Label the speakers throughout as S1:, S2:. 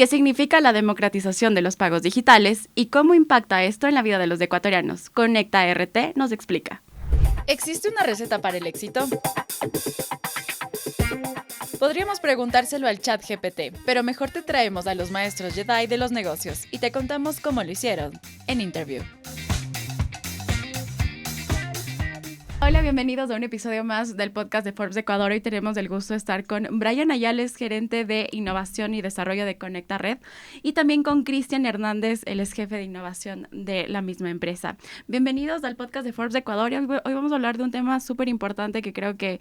S1: ¿Qué significa la democratización de los pagos digitales y cómo impacta esto en la vida de los ecuatorianos? Conecta RT nos explica.
S2: ¿Existe una receta para el éxito? Podríamos preguntárselo al chat GPT, pero mejor te traemos a los maestros Jedi de los negocios y te contamos cómo lo hicieron en Interview.
S1: Hola, bienvenidos a un episodio más del podcast de Forbes Ecuador. Hoy tenemos el gusto de estar con Brian Ayales, gerente de innovación y desarrollo de Conecta Red, y también con Cristian Hernández, él es jefe de innovación de la misma empresa. Bienvenidos al podcast de Forbes Ecuador. Hoy vamos a hablar de un tema súper importante que creo que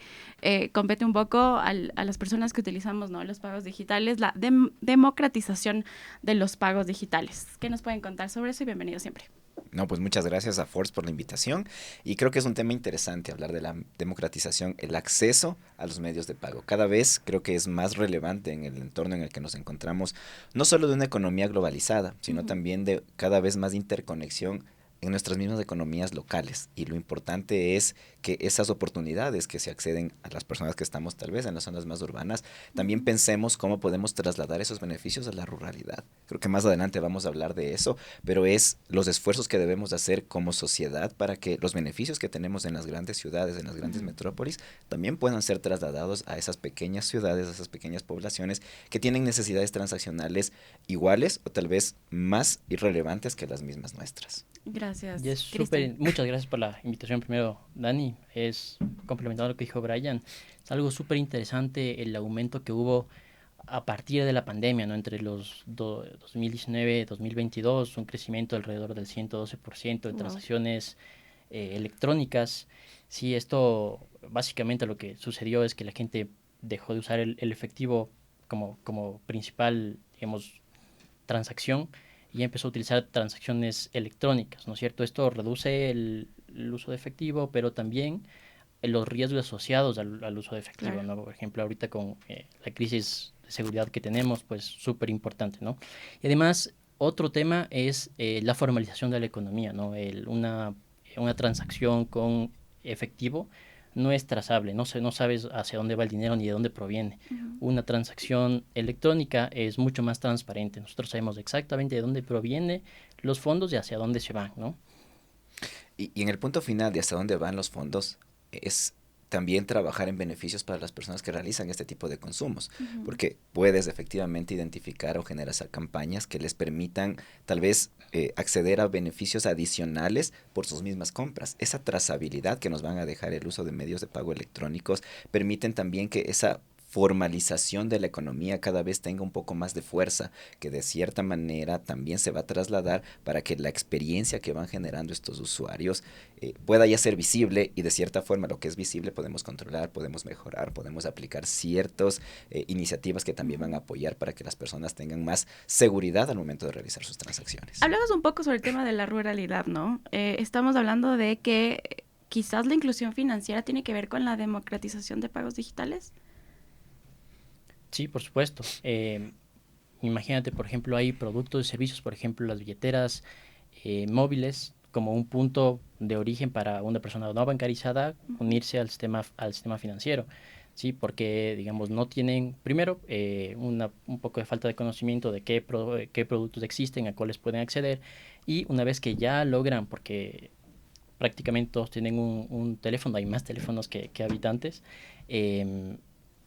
S1: compete un poco a las personas que utilizamos, ¿no?, los pagos digitales, la democratización de los pagos digitales. ¿Qué nos pueden contar sobre eso? Y bienvenidos siempre.
S3: No, pues muchas gracias a Forbes por la invitación y creo que es un tema interesante hablar de la democratización, el acceso a los medios de pago. Cada vez creo que es más relevante en el entorno en el que nos encontramos, no solo de una economía globalizada, sino también de cada vez más interconexión en nuestras mismas economías locales, y lo importante es que esas oportunidades que se acceden a las personas que estamos tal vez en las zonas más urbanas, también pensemos cómo podemos trasladar esos beneficios a la ruralidad. Creo que más adelante vamos a hablar de eso, pero es los esfuerzos que debemos hacer como sociedad para que los beneficios que tenemos en las grandes ciudades, en las grandes metrópolis, también puedan ser trasladados a esas pequeñas ciudades, a esas pequeñas poblaciones que tienen necesidades transaccionales iguales o tal vez más irrelevantes que las mismas nuestras.
S1: Gracias.
S4: Y es súper, muchas gracias por la invitación primero, Dani. Es complementando lo que dijo Brian. Es algo súper interesante el aumento que hubo a partir de la pandemia, ¿no? Entre los 2019 y 2022, un crecimiento alrededor del 112% de transacciones electrónicas. Sí, esto básicamente lo que sucedió es que la gente dejó de usar el efectivo como principal, digamos, transacción, y empezó a utilizar transacciones electrónicas, ¿no es cierto? Esto reduce el uso de efectivo, pero también los riesgos asociados al uso de efectivo, claro, ¿no? Por ejemplo, ahorita con la crisis de seguridad que tenemos, pues súper importante, ¿no? Y además, otro tema es la formalización de la economía, ¿no? Una transacción con efectivo no es trazable, no sabes hacia dónde va el dinero ni de dónde proviene. Una transacción electrónica es mucho más transparente. Nosotros sabemos exactamente de dónde provienen los fondos y hacia dónde se van, ¿no?
S3: Y en el punto final de hacia dónde van los fondos es también trabajar en beneficios para las personas que realizan este tipo de consumos, porque puedes efectivamente identificar o generar campañas que les permitan tal vez acceder a beneficios adicionales por sus mismas compras. Esa trazabilidad que nos van a dejar el uso de medios de pago electrónicos permiten también que esa formalización de la economía cada vez tenga un poco más de fuerza, que de cierta manera también se va a trasladar para que la experiencia que van generando estos usuarios pueda ya ser visible, y de cierta forma lo que es visible podemos controlar, podemos mejorar, podemos aplicar ciertas iniciativas que también van a apoyar para que las personas tengan más seguridad al momento de realizar sus transacciones.
S1: Hablamos un poco sobre el tema de la ruralidad, ¿no? Estamos hablando de que quizás la inclusión financiera tiene que ver con la democratización de pagos digitales.
S4: Sí, por supuesto. Imagínate, por ejemplo, hay productos y servicios, por ejemplo, las billeteras móviles, como un punto de origen para una persona no bancarizada unirse al sistema financiero, ¿sí? Porque, digamos, no tienen, primero, un poco de falta de conocimiento de qué productos existen, a cuáles pueden acceder, y una vez que ya logran, porque prácticamente todos tienen un teléfono, hay más teléfonos que habitantes,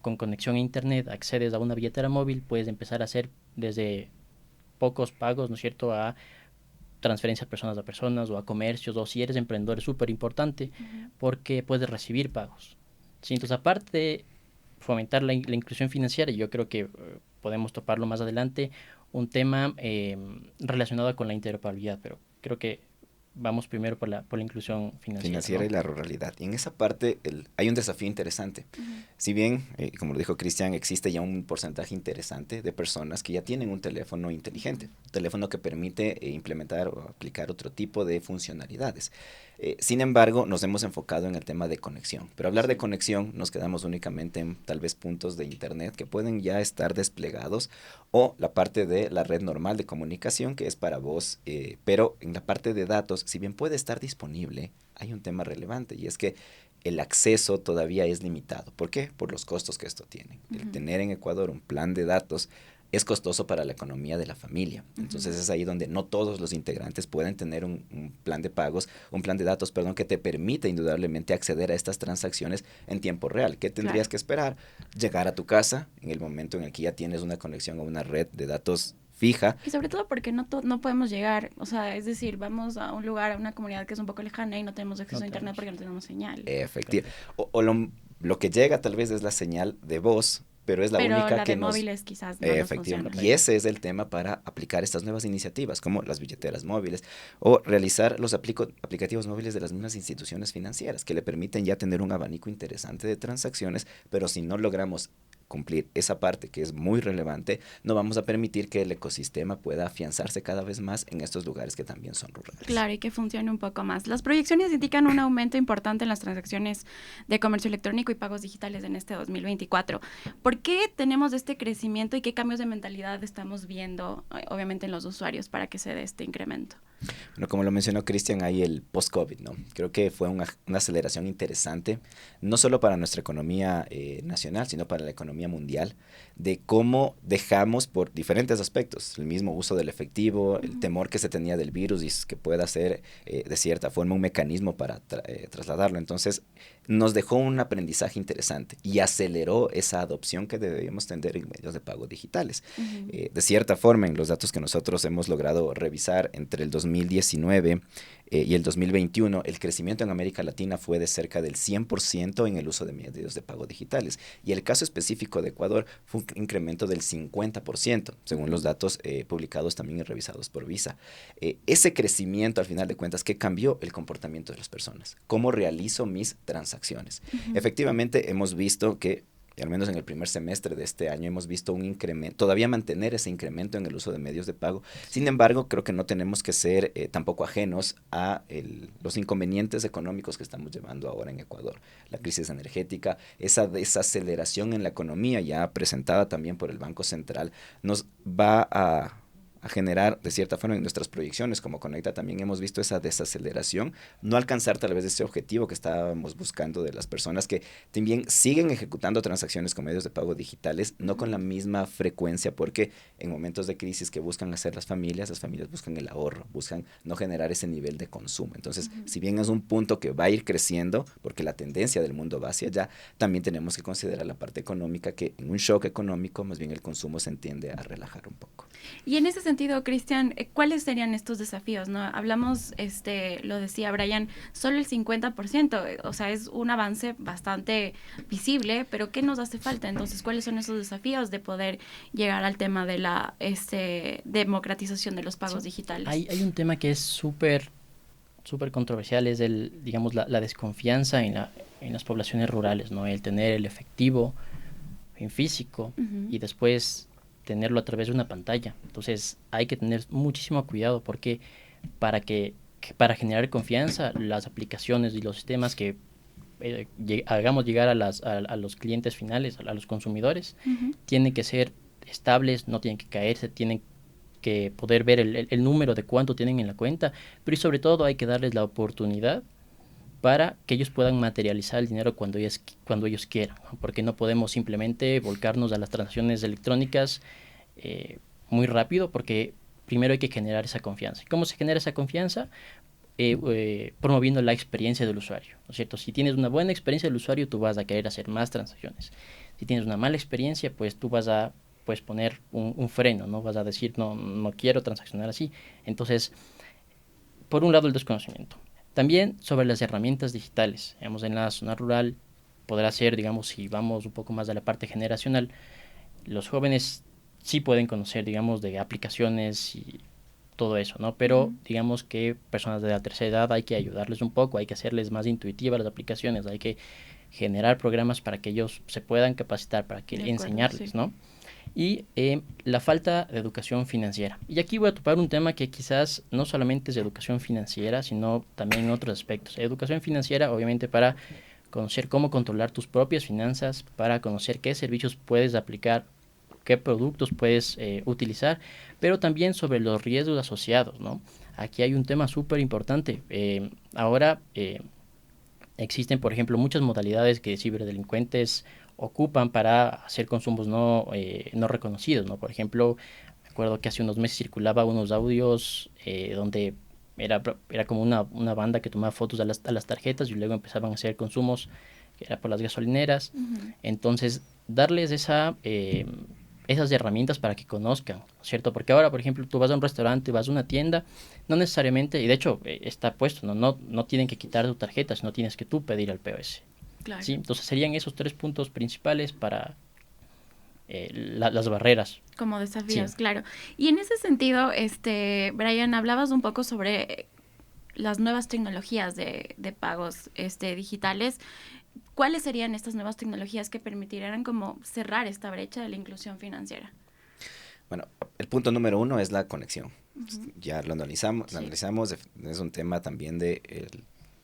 S4: con conexión a internet, accedes a una billetera móvil, puedes empezar a hacer desde pocos pagos, ¿no es cierto?, a transferencias personas a personas o a comercios, o si eres emprendedor es súper importante porque puedes recibir pagos. Sí, entonces, aparte de fomentar la inclusión financiera, yo creo que podemos toparlo más adelante, un tema relacionado con la interoperabilidad, pero creo que vamos primero por la inclusión financiera, ¿no?
S3: Y la ruralidad. Y en esa parte hay un desafío interesante. Si bien, como lo dijo Cristian, existe ya un porcentaje interesante de personas que ya tienen un teléfono inteligente, un teléfono que permite implementar o aplicar otro tipo de funcionalidades. Sin embargo, nos hemos enfocado en el tema de conexión. Pero hablar de conexión nos quedamos únicamente en tal vez puntos de internet que pueden ya estar desplegados, o la parte de la red normal de comunicación que es para voz, pero en la parte de datos, si bien puede estar disponible, hay un tema relevante, y es que el acceso todavía es limitado. ¿Por qué? Por los costos que esto tiene. El tener en Ecuador un plan de datos es costoso para la economía de la familia. Entonces es ahí donde no todos los integrantes pueden tener un plan de pagos, un plan de datos, perdón, que te permite indudablemente acceder a estas transacciones en tiempo real. ¿Qué tendrías que esperar? Llegar a tu casa en el momento en el que ya tienes una conexión a una red de datos fija.
S1: Y sobre todo porque no podemos llegar, o sea, es decir, vamos a un lugar, a una comunidad que es un poco lejana y no tenemos acceso a internet porque no tenemos señal.
S3: Efectivamente. O lo que llega tal vez es la señal de voz, pero es la única
S1: la
S3: que
S1: de
S3: nos...
S1: móviles quizás no nos funciona.
S3: Y ese es el tema para aplicar estas nuevas iniciativas, como las billeteras móviles, o realizar los aplicativos móviles de las mismas instituciones financieras, que le permiten ya tener un abanico interesante de transacciones, pero si no logramos cumplir esa parte que es muy relevante, no vamos a permitir que el ecosistema pueda afianzarse cada vez más en estos lugares que también son rurales.
S1: Claro, y que funcione un poco más. Las proyecciones indican un aumento importante en las transacciones de comercio electrónico y pagos digitales en este 2024. ¿Por qué tenemos este crecimiento y qué cambios de mentalidad estamos viendo, obviamente, en los usuarios para que se dé este incremento?
S3: Bueno, como lo mencionó Cristian, hay el post-COVID, ¿no? Creo que fue una aceleración interesante, no solo para nuestra economía nacional, sino para la economía mundial, de cómo dejamos por diferentes aspectos, el mismo uso del efectivo, el temor que se tenía del virus y que pueda ser de cierta forma un mecanismo para trasladarlo. Entonces, nos dejó un aprendizaje interesante y aceleró esa adopción que debíamos tener en medios de pago digitales. De cierta forma, en los datos que nosotros hemos logrado revisar entre el 2019 y el 2021, el crecimiento en América Latina fue de cerca del 100% en el uso de medios de pago digitales. Y el caso específico de Ecuador fue un incremento del 50%, según los datos publicados también y revisados por Visa. Ese crecimiento, al final de cuentas, ¿qué cambió? El comportamiento de las personas. ¿Cómo realizo mis transacciones? Efectivamente, hemos visto que al menos en el primer semestre de este año hemos visto un incremento, todavía mantener ese incremento en el uso de medios de pago. Sin embargo, creo que no tenemos que ser tampoco ajenos a los inconvenientes económicos que estamos llevando ahora en Ecuador. La crisis energética, esa desaceleración en la economía ya presentada también por el Banco Central, nos va a generar, de cierta forma, en nuestras proyecciones como Conecta también hemos visto esa desaceleración, no alcanzar tal vez ese objetivo que estábamos buscando de las personas que también siguen ejecutando transacciones con medios de pago digitales, no con la misma frecuencia, porque en momentos de crisis que buscan hacer las familias buscan el ahorro, buscan no generar ese nivel de consumo. Entonces, si bien es un punto que va a ir creciendo, porque la tendencia del mundo va hacia allá, también tenemos que considerar la parte económica, que en un shock económico, más bien el consumo se tiende a relajar un poco.
S1: Y en ese sentido, Cristian, ¿cuáles serían estos desafíos? ¿No? Hablamos, lo decía Brian, solo el 50%, o sea, es un avance bastante visible, pero ¿qué nos hace falta? Entonces, ¿cuáles son esos desafíos de poder llegar al tema de la democratización de los pagos digitales?
S4: Hay un tema que es súper controversial, es digamos, la desconfianza en las poblaciones rurales, ¿no? El tener el efectivo en físico y después tenerlo a través de una pantalla. Entonces hay que tener muchísimo cuidado porque para generar confianza, las aplicaciones y los sistemas que hagamos llegar a los clientes finales, a los consumidores, tienen que ser estables, no tienen que caerse, tienen que poder ver el número de cuánto tienen en la cuenta, pero y sobre todo hay que darles la oportunidad para que ellos puedan materializar el dinero cuando ellos quieran, ¿no? Porque no podemos simplemente volcarnos a las transacciones electrónicas muy rápido, porque primero hay que generar esa confianza. ¿Cómo se genera esa confianza? Promoviendo la experiencia del usuario, ¿no es cierto? Si tienes una buena experiencia del usuario, tú vas a querer hacer más transacciones. Si tienes una mala experiencia, pues tú vas a poner un freno, ¿no? Vas a decir, no quiero transaccionar así. Entonces, por un lado, el desconocimiento. También sobre las herramientas digitales. Digamos, en la zona rural podrá ser, digamos, si vamos un poco más a la parte generacional, los jóvenes sí pueden conocer, digamos, de aplicaciones y todo eso, ¿no? Pero digamos que personas de la tercera edad hay que ayudarles un poco, hay que hacerles más intuitivas las aplicaciones, hay que generar programas para que ellos se puedan capacitar, para que enseñarles, sí, ¿no? Y la falta de educación financiera. Y aquí voy a topar un tema que quizás no solamente es de educación financiera, sino también en otros aspectos. Educación financiera, obviamente, para conocer cómo controlar tus propias finanzas, para conocer qué servicios puedes aplicar, qué productos puedes utilizar, pero también sobre los riesgos asociados, ¿no? Aquí hay un tema súper importante. Ahora existen, por ejemplo, muchas modalidades que ciberdelincuentes ocupan para hacer consumos no reconocidos, ¿no? Por ejemplo, me acuerdo que hace unos meses circulaba unos audios donde era como una banda que tomaba fotos a las tarjetas y luego empezaban a hacer consumos que era por las gasolineras. Entonces, darles esas herramientas para que conozcan, ¿no es cierto? Porque ahora, por ejemplo, tú vas a un restaurante, vas a una tienda, no necesariamente, y de hecho está puesto, no tienen que quitar tu tarjeta, sino tienes que tú pedir al POS.
S1: Claro.
S4: ¿Sí? Entonces serían esos 3 puntos principales para las barreras.
S1: Como desafíos,
S4: Sí.
S1: claro. Y en ese sentido, Brian, hablabas un poco sobre las nuevas tecnologías de pagos digitales. ¿Cuáles serían estas nuevas tecnologías que permitirían como cerrar esta brecha de la inclusión financiera?
S3: Bueno, el punto número 1 es la conexión.
S1: Uh-huh.
S3: Ya lo analizamos,
S1: Sí.
S3: es un tema también de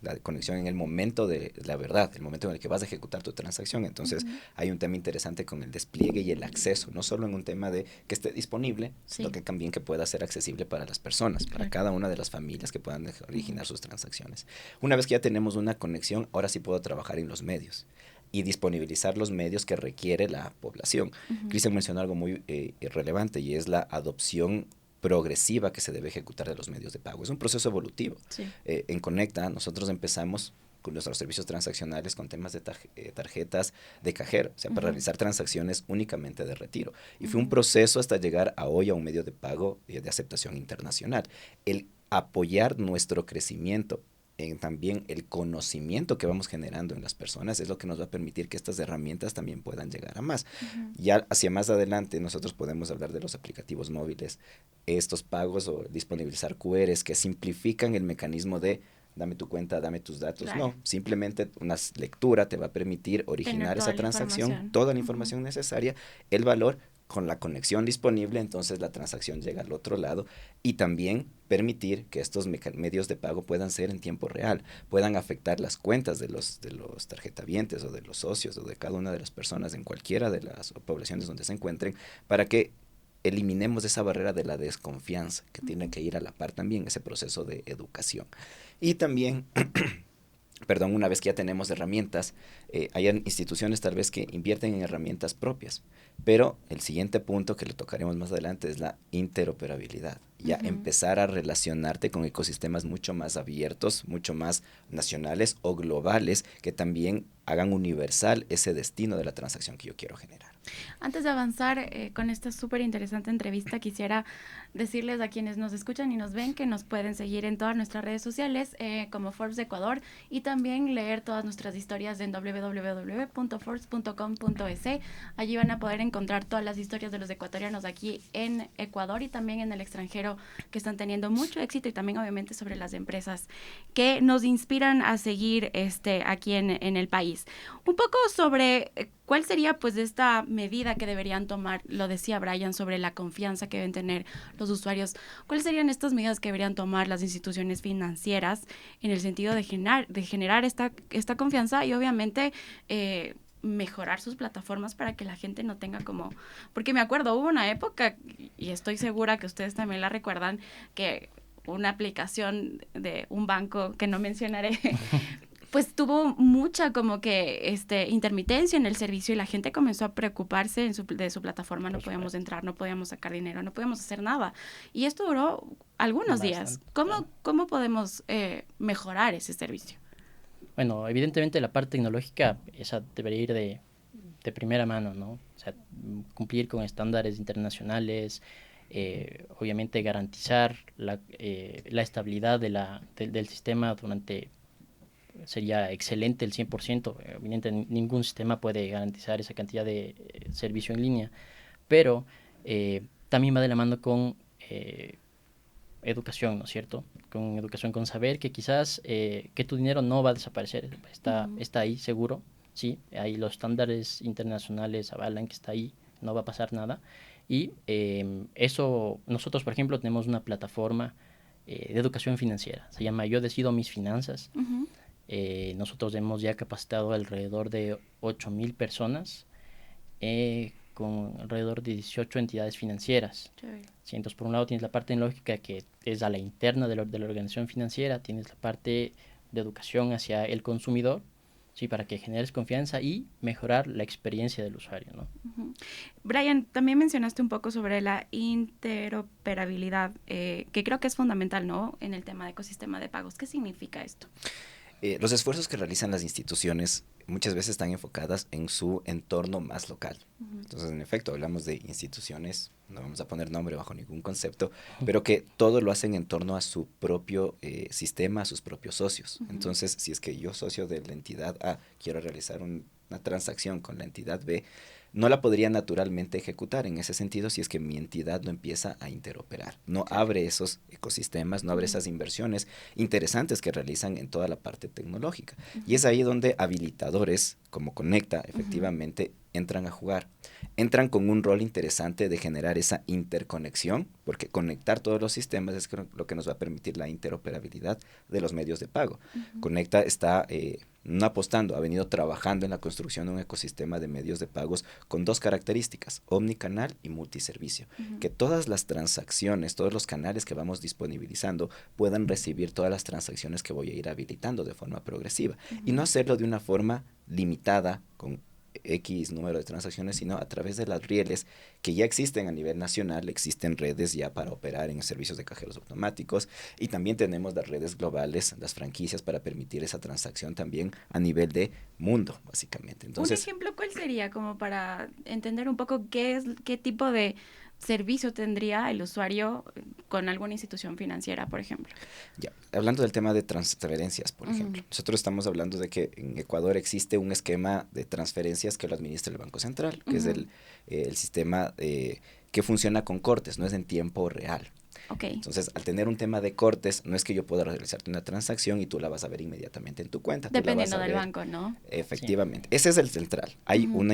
S3: la conexión en el momento de la verdad, el momento en el que vas a ejecutar tu transacción. Entonces, hay un tema interesante con el despliegue y el acceso, no solo en un tema de que esté disponible, sino que también que pueda ser accesible para las personas, para cada una de las familias que puedan originar sus transacciones. Una vez que ya tenemos una conexión, ahora sí puedo trabajar en los medios y disponibilizar los medios que requiere la población. Cristian mencionó algo muy relevante y es la adopción progresiva que se debe ejecutar de los medios de pago. Es un proceso evolutivo.
S1: Sí.
S3: En Conecta nosotros empezamos con nuestros servicios transaccionales con temas de tarjetas de cajero, o sea, para realizar transacciones únicamente de retiro. Y fue un proceso hasta llegar a hoy a un medio de pago de aceptación internacional. El apoyar nuestro crecimiento en también el conocimiento que vamos generando en las personas es lo que nos va a permitir que estas herramientas también puedan llegar a más. Ya hacia más adelante nosotros podemos hablar de los aplicativos móviles, estos pagos o disponibilizar QRs que simplifican el mecanismo de dame tu cuenta, dame tus datos. Claro. No, simplemente una lectura te va a permitir originar esa transacción, toda la información necesaria, el valor con la conexión disponible, entonces la transacción llega al otro lado y también permitir que estos medios de pago puedan ser en tiempo real, puedan afectar las cuentas de los tarjetavientes o de los socios o de cada una de las personas en cualquiera de las poblaciones donde se encuentren para que eliminemos esa barrera de la desconfianza que tiene que ir a la par también ese proceso de educación. Y también perdón, una vez que ya tenemos herramientas, hay instituciones tal vez que invierten en herramientas propias, pero el siguiente punto que le tocaremos más adelante es la interoperabilidad, ya empezar a relacionarte con ecosistemas mucho más abiertos, mucho más nacionales o globales, que también hagan universal ese destino de la transacción que yo quiero generar.
S1: Antes de avanzar con esta súper interesante entrevista, quisiera decirles a quienes nos escuchan y nos ven que nos pueden seguir en todas nuestras redes sociales como Forbes Ecuador y también leer todas nuestras historias en www.forbes.com.es. Allí van a poder encontrar todas las historias de los ecuatorianos aquí en Ecuador y también en el extranjero que están teniendo mucho éxito y también obviamente sobre las empresas que nos inspiran a seguir aquí en el país. Un poco sobre ¿cuál sería pues esta medida que deberían tomar? Lo decía Brian sobre la confianza que deben tener los usuarios. ¿Cuáles serían estas medidas que deberían tomar las instituciones financieras en el sentido de generar esta confianza y obviamente mejorar sus plataformas para que la gente no tenga como... Porque me acuerdo, hubo una época, y estoy segura que ustedes también la recuerdan, que una aplicación de un banco que no mencionaré pues tuvo mucha como que intermitencia en el servicio y la gente comenzó a preocuparse de su plataforma, no podíamos entrar, no podíamos sacar dinero, no podíamos hacer nada. Y esto duró algunos días. ¿Cómo podemos mejorar ese servicio?
S4: Bueno, evidentemente la parte tecnológica, esa debería ir de primera mano, ¿no? O sea, cumplir con estándares internacionales, obviamente garantizar la estabilidad del sistema sería excelente el 100%. Evidentemente ningún sistema puede garantizar esa cantidad de servicio en línea, pero también va de la mano con educación, ¿no es cierto? Con educación, con saber que quizás que tu dinero no va a desaparecer, está ahí seguro, sí, ahí los estándares internacionales avalan que está ahí, no va a pasar nada. Y eso, nosotros por ejemplo tenemos una plataforma de educación financiera, se llama Yo Decido Mis Finanzas. Nosotros hemos ya capacitado alrededor de 8,000 personas con alrededor de 18 entidades financieras. Sí, entonces, por un lado tienes la parte tecnológica que es a la interna de la organización financiera, tienes la parte de educación hacia el consumidor Sí, para que generes confianza y mejorar la experiencia del usuario, ¿no?
S1: Ujú. Brian, también mencionaste un poco sobre la interoperabilidad, que creo que es fundamental, ¿no? En el tema de ecosistema de pagos. ¿Qué significa esto?
S3: Los esfuerzos que realizan las instituciones muchas veces están enfocadas en su entorno más local.
S1: Ujú.
S3: Entonces, en efecto, hablamos de instituciones, no vamos a poner nombre bajo ningún concepto, pero que todo lo hacen en torno a su propio sistema, a sus propios socios.
S1: Ujú.
S3: Entonces, si es que yo, socio de la entidad A, quiero realizar una transacción con la entidad B, no la podría naturalmente ejecutar en ese sentido si es que mi entidad no empieza a interoperar, no
S1: Claro.
S3: abre esos ecosistemas, no abre
S1: Ujú.
S3: esas inversiones interesantes que realizan en toda la parte tecnológica. Y
S1: Ujú.
S3: es ahí donde habilitadores como Conecta
S1: Ujú.
S3: efectivamente entran a jugar. Entran con un rol interesante de generar esa interconexión, porque conectar todos los sistemas es lo que nos va a permitir la interoperabilidad de los medios de pago.
S1: Ujú.
S3: Conecta está no apostando, ha venido trabajando en la construcción de un ecosistema de medios de pagos con dos características, omnicanal y multiservicio.
S1: Ujú.
S3: Que todas las transacciones, todos los canales que vamos disponibilizando puedan recibir todas las transacciones que voy a ir habilitando de forma progresiva. Y no
S1: Ujú.
S3: hacerlo de una forma limitada con X número de transacciones, sino a través de las rieles que ya existen a nivel nacional. Existen redes ya para operar en servicios de cajeros automáticos y también tenemos las redes globales, las franquicias para permitir esa transacción también a nivel de mundo, básicamente.
S1: Un
S3: Entonces,
S1: ejemplo, ¿cuál sería como para entender un poco qué tipo de servicio tendría el usuario con alguna institución financiera, por ejemplo?
S3: ya, hablando del tema de transferencias, por ejemplo,
S1: Ujú.
S3: nosotros estamos hablando de que en Ecuador existe un esquema de transferencias que lo administra el Banco Central, que es
S1: Ujú.
S3: el sistema que funciona con cortes, no es en tiempo real.
S1: Ok.
S3: Entonces, al tener un tema de cortes, no es que yo pueda realizarte una transacción y tú la vas a ver inmediatamente en tu cuenta, tú la vas
S1: Dependiendo
S3: a
S1: del
S3: ver
S1: banco, ¿no?
S4: Sí.
S3: efectivamente. Ese es el central. Hay
S1: Ujú.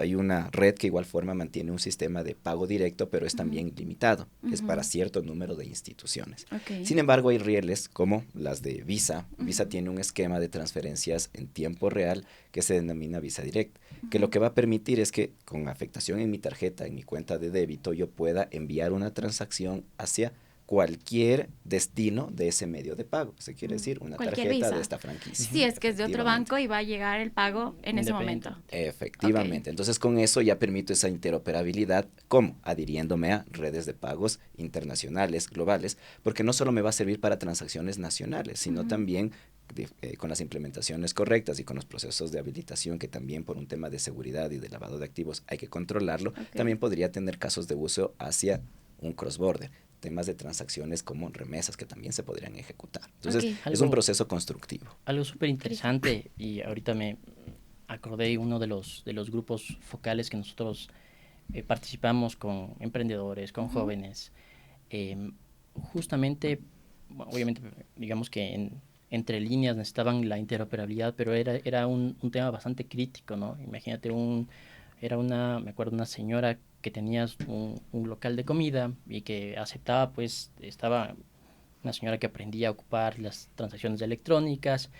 S3: hay una red que igual forma mantiene un sistema de pago directo, pero es
S1: Ujú.
S3: también limitado, es para
S1: Ujú.
S3: cierto número de instituciones.
S1: Ok.
S3: Sin embargo, hay rieles como las de Visa. Visa
S1: Ujú.
S3: tiene un esquema de transferencias en tiempo real que se denomina Visa Direct, que lo
S1: Ujú.
S3: que va a permitir es que con afectación en mi tarjeta, en mi cuenta de débito, yo pueda enviar una transacción hacia cualquier destino de ese medio de pago. Se quiere
S1: Mm.
S3: decir una
S1: Cualquier
S3: tarjeta de
S1: Visa.
S3: esta franquicia.
S1: Si es que es de otro
S3: Efectivamente.
S1: banco y va a llegar el pago en ese momento.
S4: Independientemente.
S1: Ok.
S3: Efectivamente. Entonces, con eso ya permito esa interoperabilidad. ¿Cómo? Adhiriéndome a redes de pagos internacionales, globales, porque no solo me va a servir para transacciones nacionales, sino
S1: Ujú.
S3: también con las implementaciones correctas y con los procesos de habilitación que también por un tema de seguridad y de lavado de activos hay que controlarlo,
S1: Ok.
S3: también podría tener casos de uso hacia un cross-border, temas de transacciones como remesas que también se podrían ejecutar. Entonces,
S1: Ok.
S3: es un
S4: Algo,
S3: proceso constructivo.
S4: algo súper
S1: Cristian.
S4: interesante, y ahorita me acordé de uno de los grupos focales que nosotros participamos con emprendedores, con
S1: Ujú.
S4: jóvenes. eh, Justamente, bueno, obviamente, digamos que entre líneas necesitaban la interoperabilidad, pero era un tema bastante crítico, ¿no? Imagínate, me acuerdo, una señora que tenía un local de comida y que aceptaba, pues, estaba una señora que aprendía a ocupar las transacciones electrónicas,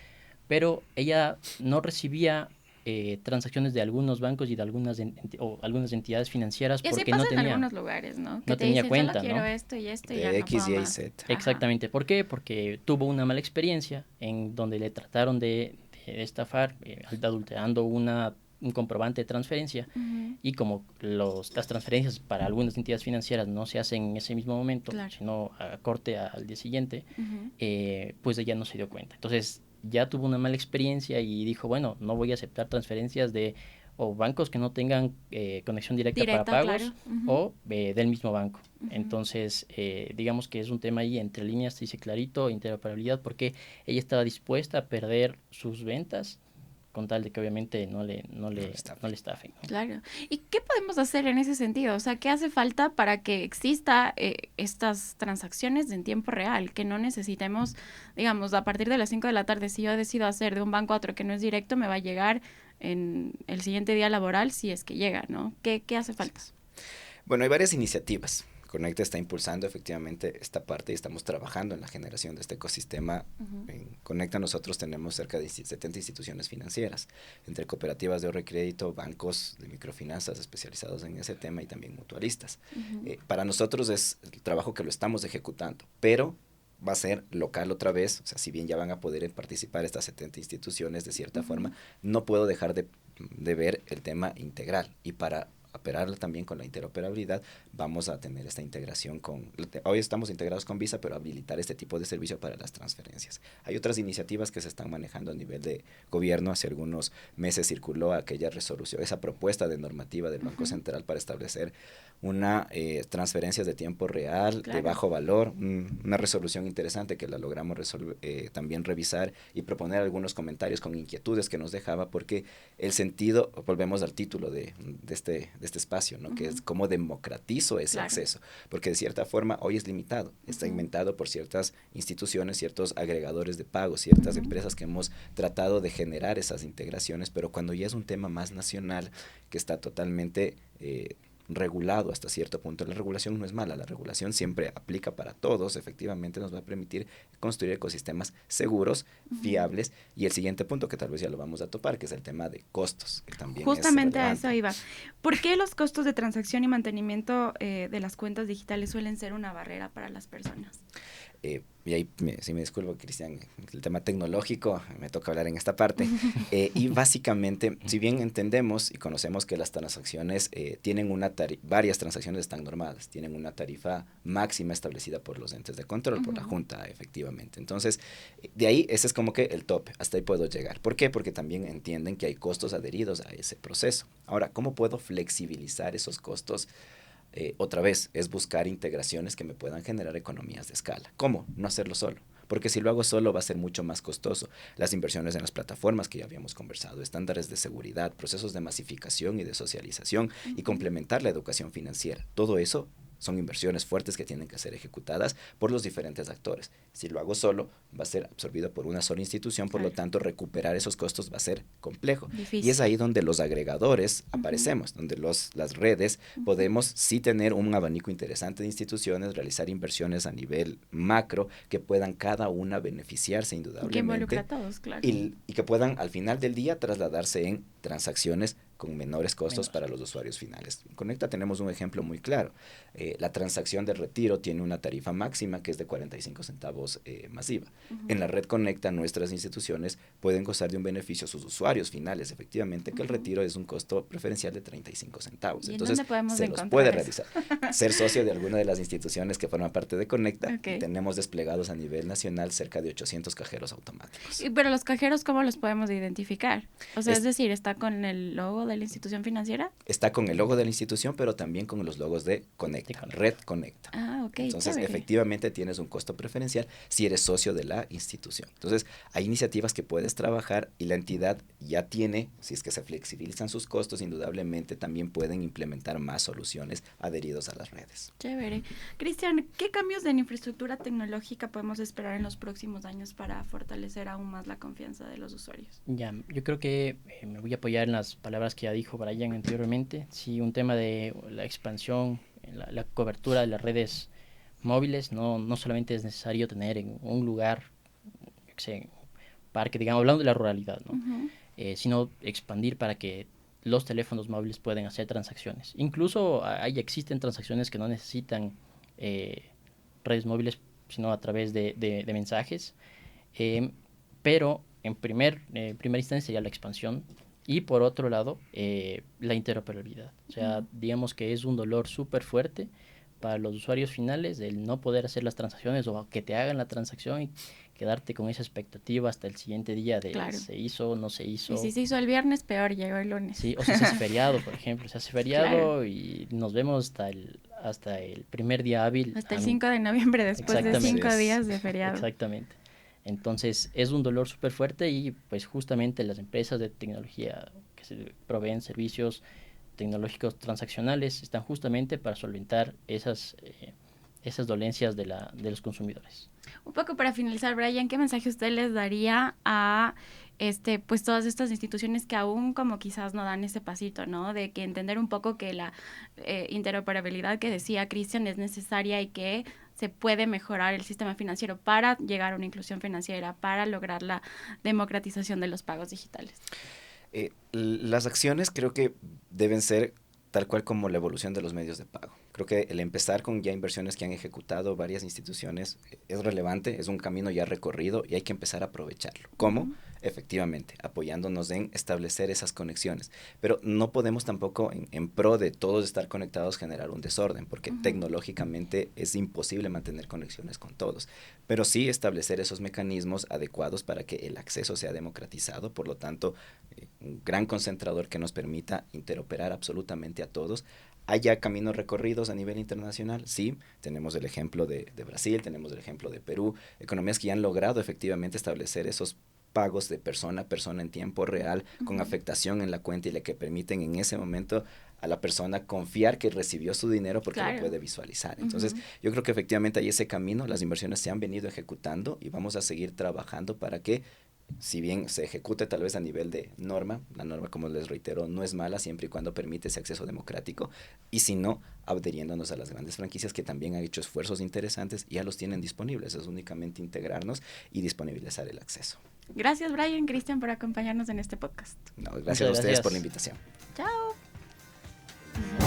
S4: pero ella no recibía transacciones de algunos bancos y de o algunas entidades financieras
S1: Y así
S4: porque
S1: pasa en algunos lugares, ¿no? Que
S4: no
S1: te
S4: tenía
S1: dicen, solo
S4: cuenta,
S1: quiero
S4: ¿no?
S1: esto y ya
S3: De
S1: no
S3: X,
S1: puedo
S3: Y y
S1: más.
S3: Z.
S1: Ajá.
S4: Exactamente. ¿Por qué? Porque tuvo una mala experiencia en donde le trataron de estafar, adulterando un comprobante de transferencia,
S1: Ujú.
S4: y como las transferencias para algunas entidades financieras no se hacen en ese mismo momento,
S1: Claro.
S4: sino a corte al día siguiente,
S1: Ujú.
S4: pues ella no se dio cuenta. Entonces ya tuvo una mala experiencia y dijo, bueno, no voy a aceptar transferencias de o bancos que no tengan conexión directa para
S1: Directa, claro.
S4: pagos
S1: Ujú.
S4: o del mismo banco.
S1: Ujú.
S4: Entonces, digamos que es un tema ahí entre líneas, dice clarito, interoperabilidad, porque ella estaba dispuesta a perder sus ventas con tal de que obviamente
S3: No lo está.
S4: no le estafen, ¿no?
S1: Claro. ¿Y qué podemos hacer en ese sentido? O sea, ¿qué hace falta para que exista estas transacciones en tiempo real? Que no necesitemos, digamos, a partir de las 5 de la tarde, si yo decido hacer de un banco a otro que no es directo, me va a llegar en el siguiente día laboral, si es que llega, ¿no? ¿Qué hace falta?
S3: Bueno, hay varias iniciativas. Conecta está impulsando efectivamente esta parte y estamos trabajando en la generación de este ecosistema.
S1: Ujú.
S3: En Conecta nosotros tenemos cerca de 70 instituciones financieras, entre cooperativas de ahorro y crédito, bancos de microfinanzas especializados en ese tema y también mutualistas.
S1: Ujú.
S3: Para nosotros es el trabajo que lo estamos ejecutando, pero va a ser local otra vez, o sea, si bien ya van a poder participar estas 70 instituciones de cierta forma, no puedo dejar de ver el tema integral, y para operar también con la interoperabilidad, vamos a tener esta integración hoy estamos integrados con Visa, pero habilitar este tipo de servicio para las transferencias. Hay otras iniciativas que se están manejando a nivel de gobierno. Hace algunos meses circuló aquella resolución, esa propuesta de normativa del Banco Central para establecer una transferencias de tiempo real, de bajo valor, una resolución interesante que la logramos también revisar y proponer algunos comentarios con inquietudes que nos dejaba, porque el sentido, volvemos al título de este espacio, ¿no? Que es cómo democratizo ese acceso, porque de cierta forma hoy es limitado, está inventado por ciertas instituciones, ciertos agregadores de pago, ciertas empresas que hemos tratado de generar esas integraciones, pero cuando ya es un tema más nacional, que está totalmente regulado hasta cierto punto. La regulación no es mala, la regulación siempre aplica para todos, efectivamente nos va a permitir construir ecosistemas seguros, fiables, y el siguiente punto que tal vez ya lo vamos a topar, que es el tema de costos, que también
S1: justamente
S3: es
S1: a eso iba. ¿Por qué los costos de transacción y mantenimiento de las cuentas digitales suelen ser una barrera para las personas?
S3: Y ahí sí me disculpo, Cristian, el tema tecnológico, me toca hablar en esta parte. Y básicamente, si bien entendemos y conocemos que las transacciones tienen varias transacciones están normadas, tienen una tarifa máxima establecida por los entes de control, por la Junta, efectivamente. Entonces, de ahí, ese es como que el tope, hasta ahí puedo llegar. ¿Por qué? Porque también entienden que hay costos adheridos a ese proceso. Ahora, ¿cómo puedo flexibilizar esos costos? Otra vez, es buscar integraciones que me puedan generar economías de escala. ¿Cómo? No hacerlo solo. Porque si lo hago solo va a ser mucho más costoso. Las inversiones en las plataformas que ya habíamos conversado, estándares de seguridad, procesos de masificación y de socialización, y complementar la educación financiera. Todo eso son inversiones fuertes que tienen que ser ejecutadas por los diferentes actores. Si lo hago solo, va a ser absorbido por una sola institución, por lo tanto, recuperar esos costos va a ser complejo. Difícil. Y es ahí donde los agregadores aparecemos, donde las redes podemos sí tener un abanico interesante de instituciones, realizar inversiones a nivel macro que puedan cada una beneficiarse indudablemente.
S1: Que involucra a todos, claro.
S3: Y que puedan al final del día trasladarse en transacciones con menores costos para los usuarios finales. En Conecta tenemos un ejemplo muy claro. La transacción de retiro tiene una tarifa máxima que es de 45 centavos masiva. En la red Conecta, nuestras instituciones pueden gozar de un beneficio a sus usuarios finales, efectivamente, que el retiro es un costo preferencial de 35 centavos.
S1: ¿Y
S3: entonces,
S1: se
S3: los puede realizar. Ser socio de alguna de las instituciones que forman parte de Conecta. Y tenemos desplegados a nivel nacional cerca de 800 cajeros automáticos.
S1: Pero los cajeros, ¿cómo los podemos identificar? O sea, es decir, ¿está con el logo de la institución financiera?
S3: Está con el logo de la institución, pero también con los logos de Conecta, Red Conecta.
S1: Ok.
S3: Entonces, efectivamente tienes un costo preferencial si eres socio de la institución. Entonces, hay iniciativas que puedes trabajar y la entidad ya tiene, si es que se flexibilizan sus costos, indudablemente también pueden implementar más soluciones adheridos a las redes.
S1: Chévere. Cristian, ¿qué cambios en infraestructura tecnológica podemos esperar en los próximos años para fortalecer aún más la confianza de los usuarios?
S4: Ya, yo creo que me voy a apoyar en las palabras que ya dijo Brian anteriormente. Sí, un tema de la expansión, la cobertura de las redes móviles, no solamente es necesario tener en un lugar, parque, digamos, hablando de la ruralidad, ¿no? Sino expandir para que los teléfonos móviles pueden hacer transacciones. Incluso ahí existen transacciones que no necesitan redes móviles, sino a través de mensajes. Pero en primera instancia sería la expansión. Y por otro lado, la interoperabilidad. O sea, digamos que es un dolor súper fuerte para los usuarios finales el no poder hacer las transacciones o que te hagan la transacción y quedarte con esa expectativa hasta el siguiente día de se hizo, no se hizo.
S1: Y si se hizo el viernes, peor, llegó el lunes.
S4: Sí, o si se hace feriado, por ejemplo. Se hace feriado y nos vemos hasta el primer día hábil.
S1: Hasta el 5 de noviembre, después de 5 días de feriado.
S4: Exactamente. Entonces, es un dolor súper fuerte y pues justamente las empresas de tecnología que se proveen servicios tecnológicos transaccionales están justamente para solventar esas dolencias de los consumidores.
S1: Un poco para finalizar, Brian, ¿qué mensaje usted les daría a pues todas estas instituciones que aún como quizás no dan ese pasito, ¿no? De que entender un poco que la interoperabilidad que decía Cristian es necesaria y que se puede mejorar el sistema financiero para llegar a una inclusión financiera, para lograr la democratización de los pagos digitales?
S3: Las acciones creo que deben ser tal cual como la evolución de los medios de pago. Creo que el empezar con ya inversiones que han ejecutado varias instituciones es relevante, es un camino ya recorrido y hay que empezar a aprovecharlo. ¿Cómo? Efectivamente, apoyándonos en establecer esas conexiones. Pero no podemos tampoco, en pro de todos estar conectados, generar un desorden, porque tecnológicamente es imposible mantener conexiones con todos. Pero sí establecer esos mecanismos adecuados para que el acceso sea democratizado, por lo tanto, un gran concentrador que nos permita interoperar absolutamente a todos. ¿Hay ya caminos recorridos a nivel internacional? Sí, tenemos el ejemplo de Brasil, tenemos el ejemplo de Perú, economías que ya han logrado efectivamente establecer esos pagos de persona a persona en tiempo real, con afectación en la cuenta y le que permiten en ese momento a la persona confiar que recibió su dinero porque lo puede visualizar. Entonces, yo creo que efectivamente hay ese camino, las inversiones se han venido ejecutando y vamos a seguir trabajando para que, si bien se ejecute tal vez a nivel de norma, la norma, como les reitero, no es mala siempre y cuando permite ese acceso democrático, y si no, adheriéndonos a las grandes franquicias que también han hecho esfuerzos interesantes y ya los tienen disponibles, es únicamente integrarnos y disponibilizar el acceso.
S1: Gracias, Brian, Cristian, por acompañarnos en este podcast.
S3: No, gracias a ustedes por la invitación.
S1: Chao.